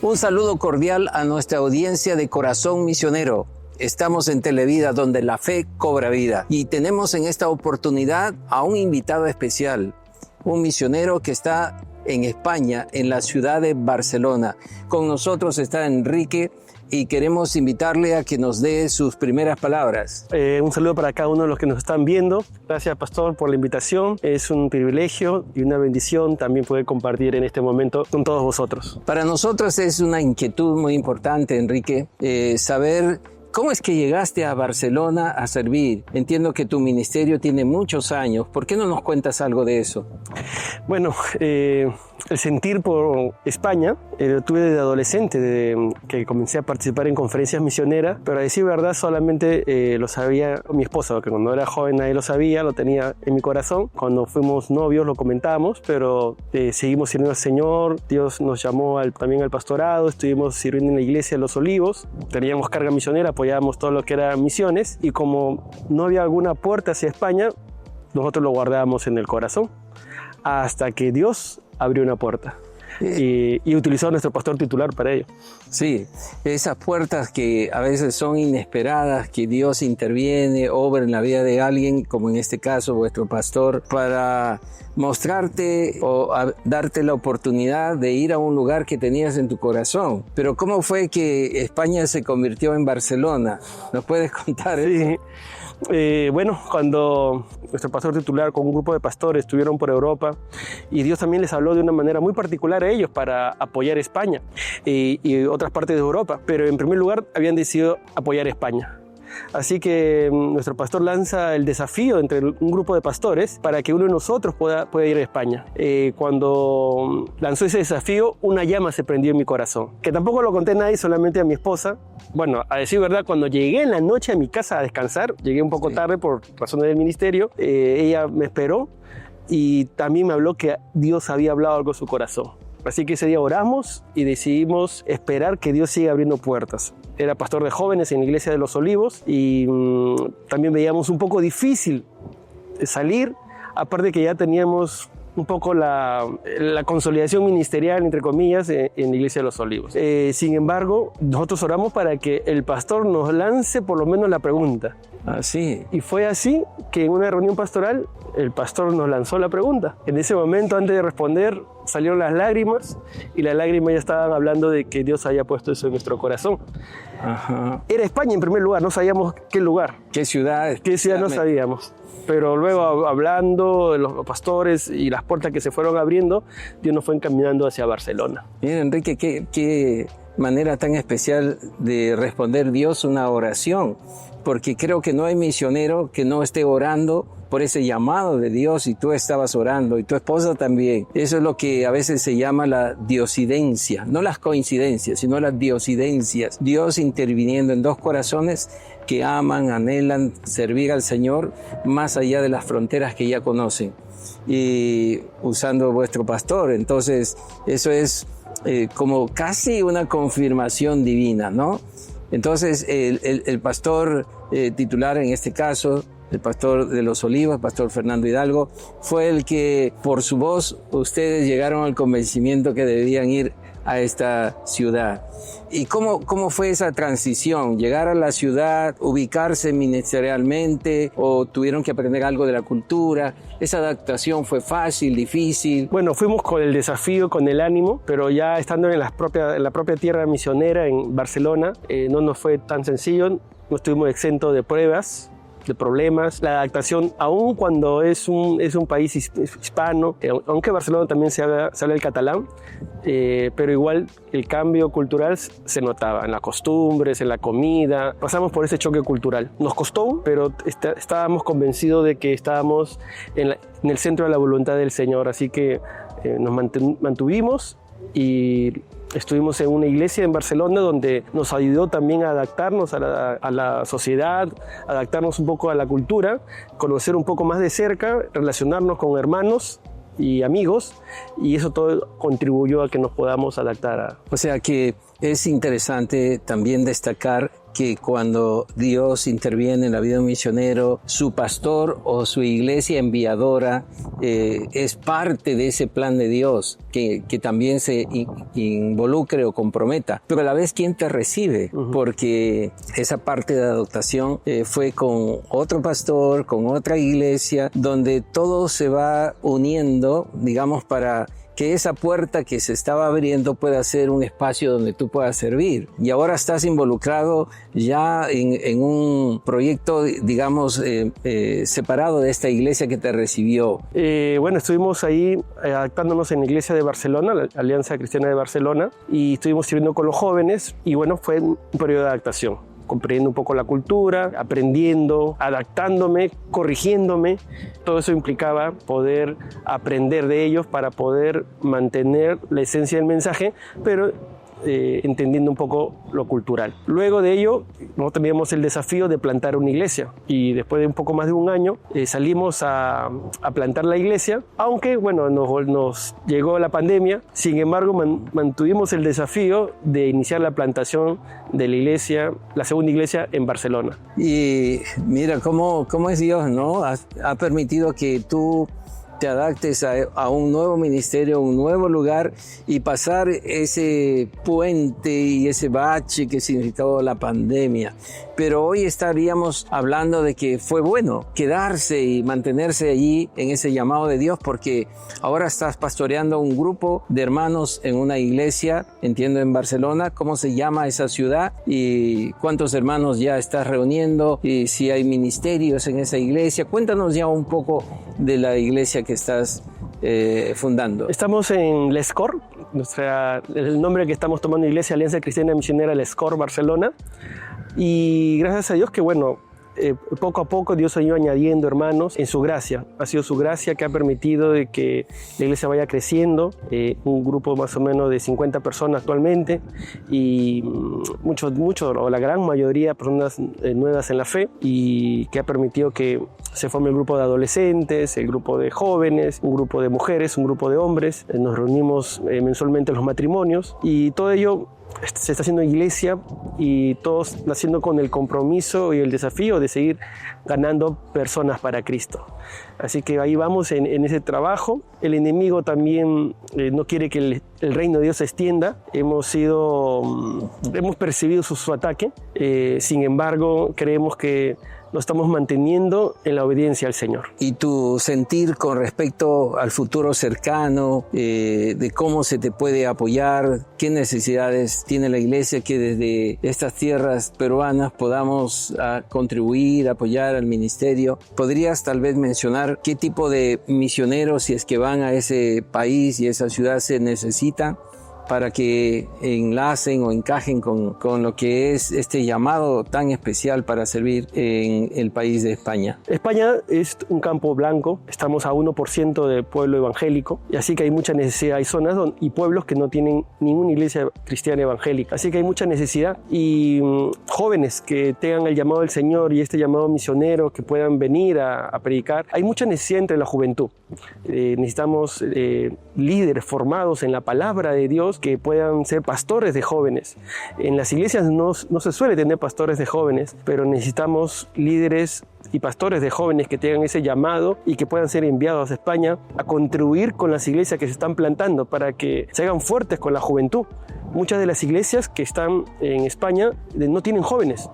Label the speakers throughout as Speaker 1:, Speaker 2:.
Speaker 1: Un saludo cordial a nuestra audiencia de Corazón Misionero. Estamos en Televida, donde la fe cobra vida. Y tenemos en esta oportunidad a un invitado especial, un misionero que está en España, en la ciudad de Barcelona. Con nosotros está Enrique y queremos invitarle a que nos dé sus primeras palabras.
Speaker 2: Un saludo para cada uno de los que nos están viendo. Gracias, pastor, por la invitación. Es un privilegio y una bendición también poder compartir en este momento con todos vosotros.
Speaker 1: Para nosotros es una inquietud muy importante, Enrique, saber cómo es que llegaste a Barcelona a servir. Entiendo que tu ministerio tiene muchos años. ¿Por qué no nos cuentas algo de eso?
Speaker 2: Bueno, el sentir por España lo tuve desde adolescente, desde que comencé a participar en conferencias misioneras, pero a decir verdad solamente lo sabía mi esposa, que cuando era joven nadie lo sabía, lo tenía en mi corazón. Cuando fuimos novios lo comentábamos, pero seguimos sirviendo al Señor. Dios nos llamó también al pastorado, estuvimos sirviendo en la iglesia de Los Olivos, teníamos carga misionera, apoyábamos todo lo que era misiones, y como no había alguna puerta hacia España, nosotros lo guardábamos en el corazón hasta que Dios abrió una puerta y utilizó a nuestro pastor titular para ello.
Speaker 1: Sí, esas puertas que a veces son inesperadas, que Dios interviene, obra en la vida de alguien, como en este caso vuestro pastor, para mostrarte o darte la oportunidad de ir a un lugar que tenías en tu corazón. Pero ¿cómo fue que España se convirtió en Barcelona? ¿Nos puedes contar eso?
Speaker 2: Sí. Bueno, cuando nuestro pastor titular con un grupo de pastores estuvieron por Europa, y Dios también les habló de una manera muy particular a ellos para apoyar España y otras partes de Europa, pero en primer lugar habían decidido apoyar España. Así que nuestro pastor lanza el desafío entre un grupo de pastores para que uno de nosotros pueda ir a España. Cuando lanzó ese desafío, una llama se prendió en mi corazón, que tampoco lo conté a nadie, solamente a mi esposa. Bueno, a decir verdad, cuando llegué en la noche a mi casa a descansar, llegué un poco tarde por razones del ministerio, ella me esperó y también me habló que Dios había hablado algo en su corazón. Así que ese día oramos y decidimos esperar que Dios siga abriendo puertas. Era pastor de jóvenes en la iglesia de Los Olivos y también veíamos un poco difícil salir, aparte que ya teníamos un poco la consolidación ministerial, entre comillas, en la iglesia de Los Olivos. Sin embargo, nosotros oramos para que el pastor nos lance por lo menos la pregunta.
Speaker 1: Así.
Speaker 2: Y fue así que en una reunión pastoral el pastor nos lanzó la pregunta. En ese momento, antes de responder, salieron las lágrimas, y las lágrimas ya estaban hablando de que Dios había puesto eso en nuestro corazón.
Speaker 1: Ajá.
Speaker 2: Era España en primer lugar, no sabíamos qué lugar.
Speaker 1: ¿Qué ciudad?
Speaker 2: ¿Qué ciudad? No sabíamos. Pero luego, hablando de los pastores y las puertas que se fueron abriendo, Dios nos fue encaminando hacia Barcelona.
Speaker 1: Mira, Enrique, qué manera tan especial de responder Dios una oración, porque creo que no hay misionero que no esté orando por ese llamado de Dios, y tú estabas orando, y tu esposa también. Eso es lo que a veces se llama la diosidencia, no las coincidencias, sino las diosidencias. Dios interviniendo en dos corazones que aman, anhelan servir al Señor más allá de las fronteras que ya conocen, y usando vuestro pastor. Entonces, eso es como casi una confirmación divina, ¿no? Entonces, el pastor titular en este caso, el pastor de Los Olivos, el pastor Fernando Hidalgo, fue el que, por su voz, ustedes llegaron al convencimiento que debían ir a esta ciudad. ¿Y cómo fue esa transición? ¿Llegar a la ciudad, ubicarse ministerialmente, o tuvieron que aprender algo de la cultura? ¿Esa adaptación fue fácil, difícil?
Speaker 2: Bueno, fuimos con el desafío, con el ánimo, pero ya estando en la propia tierra misionera, en Barcelona, no nos fue tan sencillo. No estuvimos exentos de pruebas, de problemas. La adaptación, aun cuando es un país hispano, aunque Barcelona también se habla el catalán, pero igual el cambio cultural se notaba en las costumbres, en la comida. Pasamos por ese choque cultural. Nos costó, pero estábamos convencidos de que estábamos en el centro de la voluntad del Señor. Así que nos mantuvimos y estuvimos en una iglesia en Barcelona donde nos ayudó también a adaptarnos a la sociedad, adaptarnos un poco a la cultura, conocer un poco más de cerca, relacionarnos con hermanos y amigos, y eso todo contribuyó a que nos podamos adaptar.
Speaker 1: O sea que es interesante también destacar que cuando Dios interviene en la vida de un misionero, su pastor o su iglesia enviadora es parte de ese plan de Dios, que también se involucre o comprometa, pero a la vez ¿quién te recibe? Porque esa parte de adoptación fue con otro pastor, con otra iglesia, donde todo se va uniendo, digamos, para que esa puerta que se estaba abriendo pueda ser un espacio donde tú puedas servir. Y ahora estás involucrado ya en un proyecto, digamos, separado de esta iglesia que te recibió.
Speaker 2: Bueno, estuvimos ahí adaptándonos en la iglesia de Barcelona, la Alianza Cristiana de Barcelona, y estuvimos sirviendo con los jóvenes, y bueno, fue un periodo de adaptación, comprendiendo un poco la cultura, aprendiendo, adaptándome, corrigiéndome. Todo eso implicaba poder aprender de ellos para poder mantener la esencia del mensaje, pero entendiendo un poco lo cultural. Luego de ello, nosotros teníamos el desafío de plantar una iglesia, y después de un poco más de un año salimos a plantar la iglesia, aunque bueno, nos llegó la pandemia. Sin embargo, mantuvimos el desafío de iniciar la plantación de la iglesia, la segunda iglesia en Barcelona.
Speaker 1: Y mira cómo es Dios, ¿no? Ha permitido que tú te adaptes a un nuevo ministerio, un nuevo lugar, y pasar ese puente y ese bache que significó la pandemia. Pero hoy estaríamos hablando de que fue bueno quedarse y mantenerse allí en ese llamado de Dios, porque ahora estás pastoreando un grupo de hermanos en una iglesia, entiendo, en Barcelona. ¿Cómo se llama esa ciudad? ¿Y cuántos hermanos ya estás reuniendo? ¿Y si hay ministerios en esa iglesia? Cuéntanos ya un poco de la iglesia que estás fundando.
Speaker 2: Estamos en l'Escor, el nombre que estamos tomando, Iglesia Alianza Cristiana Misionera l'Escor Barcelona, y gracias a Dios que bueno, poco a poco Dios ha ido añadiendo hermanos en su gracia. Ha sido su gracia que ha permitido de que la iglesia vaya creciendo, un grupo más o menos de 50 personas actualmente, y muchos o la gran mayoría personas nuevas en la fe, y que ha permitido que se forme el grupo de adolescentes, el grupo de jóvenes, un grupo de mujeres, un grupo de hombres. Nos reunimos mensualmente en los matrimonios, y todo ello se está haciendo iglesia, y todos haciendo con el compromiso y el desafío de seguir ganando personas para Cristo. Así que ahí vamos en ese trabajo. El enemigo también no quiere que el reino de Dios se extienda. Hemos percibido su ataque. Sin embargo, creemos que nos estamos manteniendo en la obediencia al Señor.
Speaker 1: ¿Y tu sentir con respecto al futuro cercano, de cómo se te puede apoyar? ¿Qué necesidades tiene la iglesia que desde estas tierras peruanas podamos contribuir, apoyar al ministerio? ¿Podrías tal vez mencionar qué tipo de misioneros, si es que van a ese país y esa ciudad, se necesitan para que enlacen o encajen con lo que es este llamado tan especial para servir en el país de España?
Speaker 2: España es un campo blanco, estamos a 1% de pueblo evangélico, y así que hay mucha necesidad. Hay zonas y pueblos que no tienen ninguna iglesia cristiana evangélica, así que hay mucha necesidad, y jóvenes que tengan el llamado del Señor y este llamado misionero, que puedan venir a predicar. Hay mucha necesidad entre la juventud. Necesitamos líderes formados en la palabra de Dios, que puedan ser pastores de jóvenes. En las iglesias no se suele tener pastores de jóvenes, pero necesitamos líderes y pastores de jóvenes que tengan ese llamado y que puedan ser enviados a España a contribuir con las iglesias que se están plantando, para que se hagan fuertes con la juventud. Muchas de las iglesias que están en España no tienen jóvenes,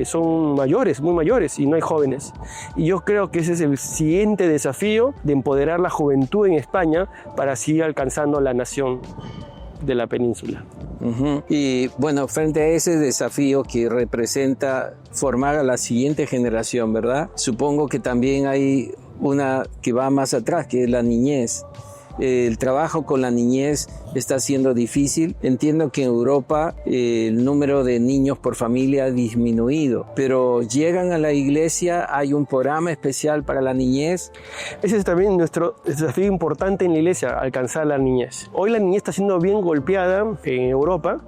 Speaker 2: son mayores, muy mayores, y no hay jóvenes. Y yo creo que ese es el siguiente desafío, de empoderar la juventud en España para seguir alcanzando la nación de la península.
Speaker 1: Y bueno, frente a ese desafío que representa formar a la siguiente generación, ¿verdad? Supongo que también hay una que va más atrás, que es la niñez. El trabajo con la niñez está siendo difícil. Entiendo que en Europa el número de niños por familia ha disminuido, pero llegan a la iglesia, hay un programa especial para la niñez.
Speaker 2: Ese es también nuestro desafío importante en la iglesia, alcanzar la niñez. Hoy la niñez está siendo bien golpeada en Europa,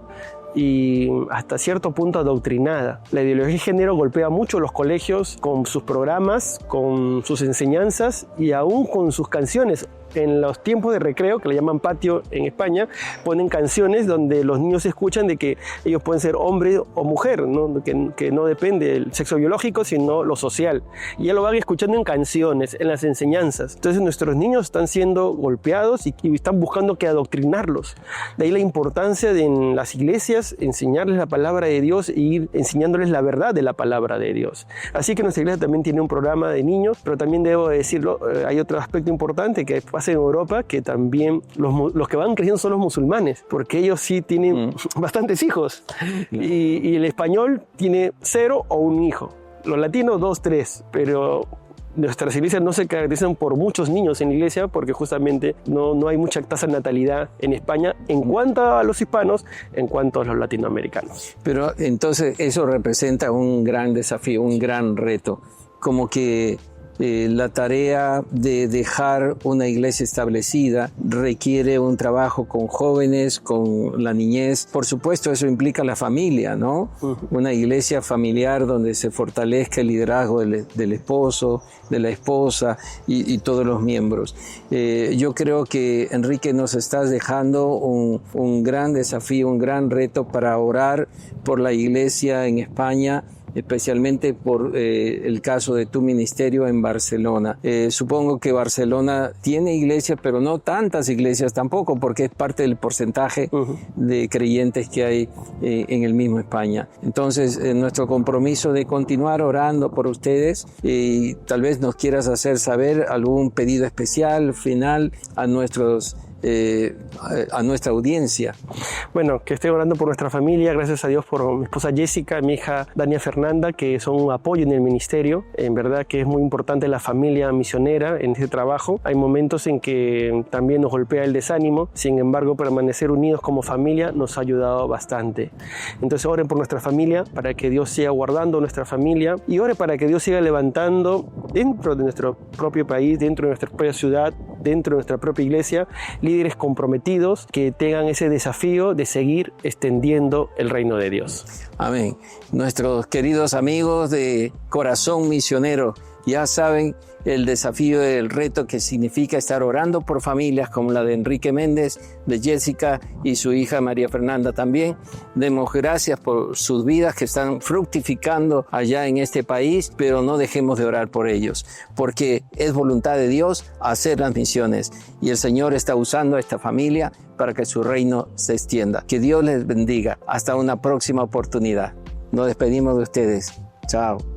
Speaker 2: y hasta cierto punto adoctrinada. La ideología de género golpea mucho los colegios con sus programas, con sus enseñanzas y aún con sus canciones. en los tiempos de recreo, que le llaman patio en España, ponen canciones donde los niños escuchan de que ellos pueden ser hombre o mujer, ¿no? Que no depende del sexo biológico, sino lo social. Y ya lo van escuchando en canciones, en las enseñanzas. Entonces nuestros niños están siendo golpeados y están buscando que adoctrinarlos. De ahí la importancia de en las iglesias enseñarles la palabra de Dios e ir enseñándoles la verdad de la palabra de Dios. Así que nuestra iglesia también tiene un programa de niños, pero también debo decirlo, hay otro aspecto importante que pasa en Europa, que también los que van creciendo son los musulmanes, porque ellos sí tienen bastantes hijos. Y el español tiene 0 o 1 hijo. Los latinos 2, 3, pero nuestras iglesias no se caracterizan por muchos niños en la iglesia porque justamente no hay mucha tasa de natalidad en España en cuanto a los hispanos, en cuanto a los latinoamericanos.
Speaker 1: Pero entonces eso representa un gran desafío, un gran reto, como que la tarea de dejar una iglesia establecida requiere un trabajo con jóvenes, con la niñez. Por supuesto, eso implica la familia, ¿no? Una iglesia familiar donde se fortalezca el liderazgo del esposo, de la esposa y todos los miembros. Yo creo que, Enrique, nos estás dejando un gran desafío, un gran reto para orar por la iglesia en España, especialmente por el caso de tu ministerio en Barcelona. Supongo que Barcelona tiene iglesias, pero no tantas iglesias tampoco, porque es parte del porcentaje de creyentes que hay en el mismo España. Entonces, nuestro compromiso de continuar orando por ustedes, y tal vez nos quieras hacer saber algún pedido especial, final, a nuestra audiencia.
Speaker 2: Bueno, que esté orando por nuestra familia, gracias a Dios por mi esposa Jessica, mi hija Dania Fernanda, que son un apoyo en el ministerio. En verdad que es muy importante la familia misionera en este trabajo. Hay momentos en que también nos golpea el desánimo, sin embargo permanecer unidos como familia nos ha ayudado bastante. Entonces oren por nuestra familia, para que Dios siga guardando nuestra familia, y ore para que Dios siga levantando dentro de nuestro propio país, dentro de nuestra propia ciudad, dentro de nuestra propia iglesia, líderes comprometidos que tengan ese desafío de seguir extendiendo el reino de Dios.
Speaker 1: Amén. Nuestros queridos amigos de Corazón Misionero ya saben el desafío, el reto que significa estar orando por familias como la de Enrique Méndez, de Jessica y su hija María Fernanda también. Demos gracias por sus vidas que están fructificando allá en este país, pero no dejemos de orar por ellos, porque es voluntad de Dios hacer las misiones y el Señor está usando a esta familia para que su reino se extienda. Que Dios les bendiga. Hasta una próxima oportunidad. Nos despedimos de ustedes. Chao.